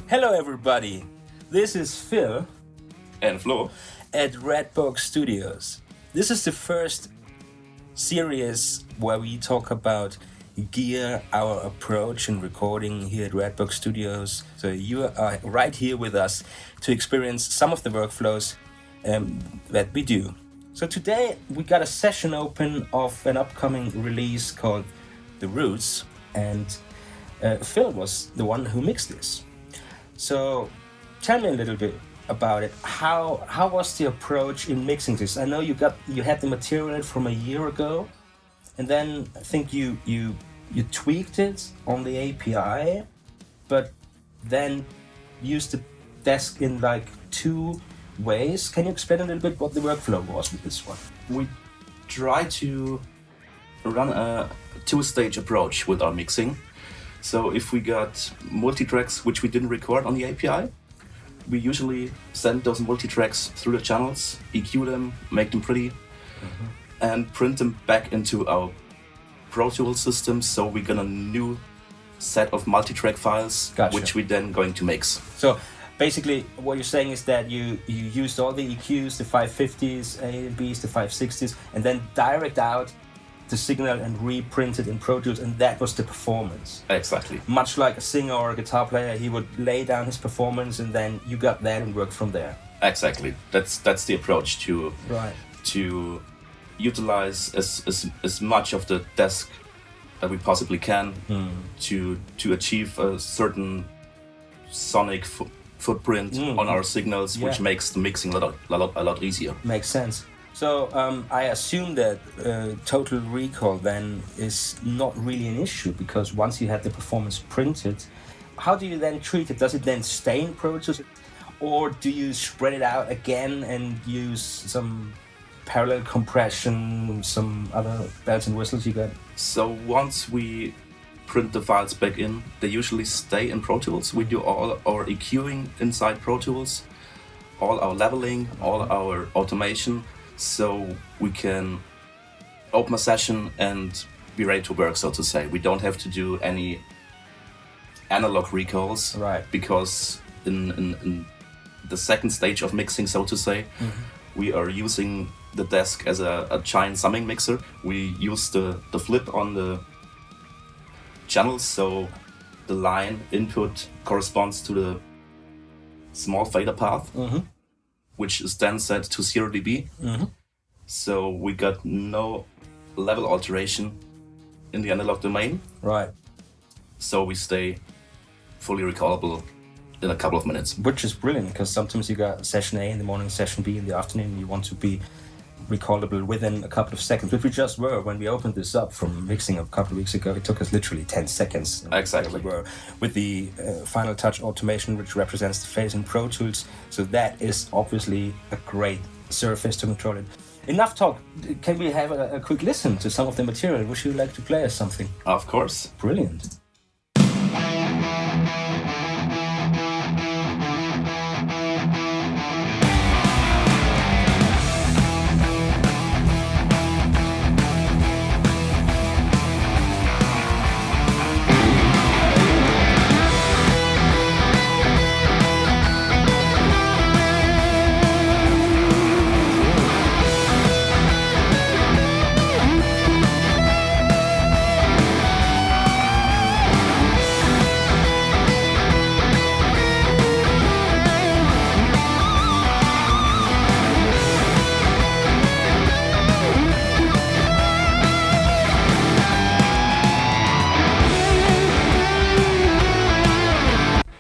Hello everybody, this is Phil and Flo at RedBoxx Studios. This is the first series where we talk about gear, our approach in recording here at RedBoxx Studios. So you are right here with us to experience some of the workflows that we do. So today we got a session open of an upcoming release called The Roots, and Phil was the one who mixed this. So tell me a little bit about it. How was the approach in mixing this? I know you had the material from a year ago, and then I think you tweaked it on the API, but then used the desk in like two ways. Can you explain a little bit what the workflow was with this one? We try to run a two-stage approach with our mixing. So if we got multi-tracks which we didn't record on the API, we usually send those multi-tracks through the channels, EQ them, make them pretty, and print them back into our Pro Tools system. So we got a new set of multi-track files, which we then going to mix. So basically what you're saying is that you used all the EQs, the 550s, A and Bs, the 560s, and then direct out the signal and reprint it in Pro Tools, and that was the performance. Exactly. Much like a singer or a guitar player, he would lay down his performance and then you got that and worked from there. Exactly. That's the approach to utilize as much of the desk that we possibly can to achieve a certain sonic footprint on our signals, which makes the mixing a lot easier. Makes sense. So I assume that total recall then is not really an issue, because once you have the performance printed, how do you then treat it? Does it then stay in Pro Tools, or do you spread it out again and use some parallel compression, some other bells and whistles you got? So once we print the files back in, they usually stay in Pro Tools. We do all our EQing inside Pro Tools, all our leveling, all our automation, so we can open a session and be ready to work, so to say. We don't have to do any analog recalls, because in the second stage of mixing, so to say, we are using the desk as a giant summing mixer. We use the flip on the channels, so the line input corresponds to the small fader path, which is then set to 0 dB. So we got no level alteration in the analog domain. Right. So we stay fully recallable in a couple of minutes. Which is brilliant, because sometimes you got session A in the morning, session B in the afternoon, you want to be recallable within a couple of seconds, which we just were when we opened this up from mixing a couple of weeks ago. It took us literally 10 seconds. Exactly. We were with the final touch automation, which represents the phase in Pro Tools. So that is obviously a great surface to control it. Enough talk. Can we have a quick listen to some of the material? Would you like to play us something? Of course. Brilliant.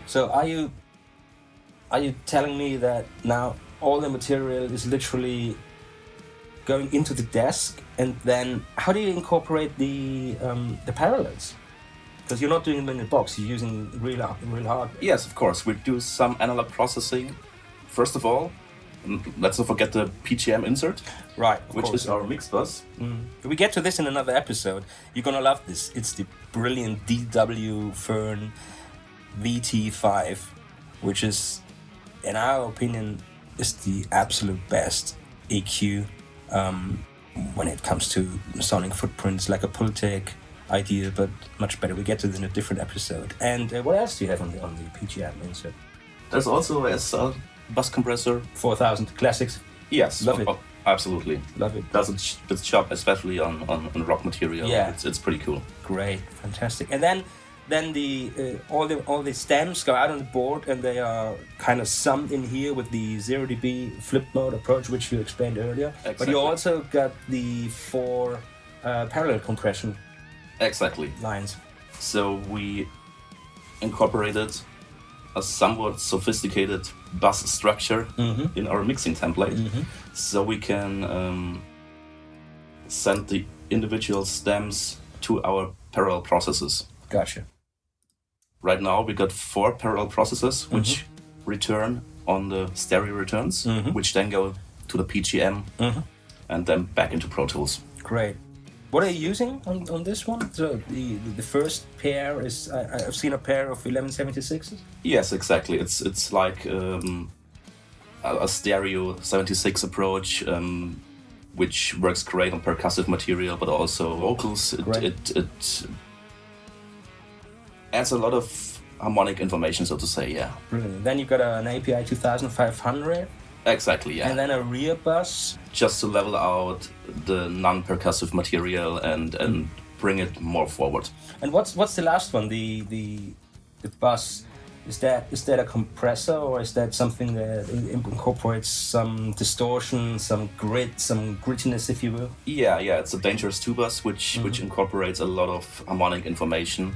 So are you telling me that now all the material is literally going into the desk, and then how do you incorporate the parallels? Because you're not doing them in a box, you're using real hardware. Yes, of course. We do some analog processing. First of all, let's not forget the PGM insert, which is our mix bus. We get to this in another episode. You're gonna love this. It's the brilliant DW Fern VT5, which is, in our opinion, is the absolute best EQ when it comes to sonic footprints, like a Pultec idea, but much better. We get to this in a different episode. And what else do you have on the PGM insert? There's also a SL bus compressor. 4000 classics. Yes, Love it. Absolutely. Love it. Does its job, especially on rock material. Yeah. It's pretty cool. Great, fantastic. And then the all the stems go out on the board, and they are kind of summed in here with the 0 dB flip mode approach, which you explained earlier. Exactly. But you also got the 4 parallel compression Exactly. lines. So we incorporated a somewhat sophisticated bus structure in our mixing template, so we can send the individual stems to our parallel processes. Gotcha. Right now we got 4 parallel processes which return on the stereo returns, which then go to the PGM and then back into Pro Tools. Great. What are you using on this one? So the first pair is I've seen a pair of 1176s. Yes, exactly. It's like a stereo 76 approach, which works great on percussive material, but also vocals. It adds a lot of harmonic information, so to say. Yeah. Brilliant. Then you got an API 2500. Exactly. Yeah. And then a rear bus. Just to level out the non-percussive material and bring it more forward. And what's the last one? The bus. Is that a compressor, or is that something that incorporates some distortion, some grit, some grittiness, if you will? Yeah. It's a Dangerous 2 bus, which incorporates a lot of harmonic information,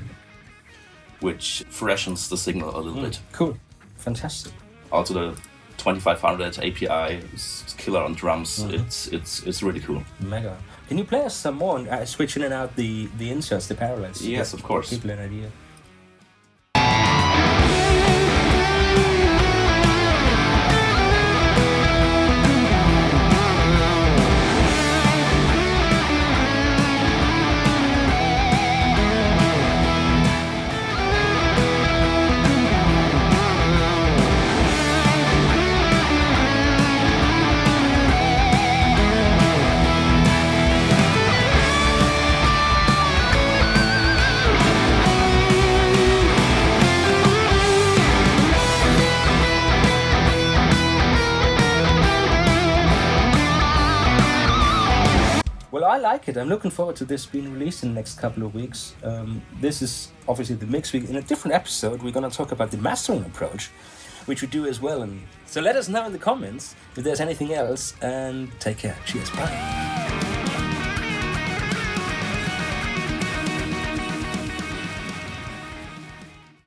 which freshens the signal a little bit. Cool, fantastic. Also the 2500 API is killer on drums. It's really cool. Mega. Can you play us some more and switch in and out the inserts, the parallels? Yes, of course. Give people an idea. Well, I like it. I'm looking forward to this being released in the next couple of weeks. This is obviously the mix. In a different episode, we're going to talk about the mastering approach, which we do as well. And so let us know in the comments if there's anything else, and take care. Cheers. Bye.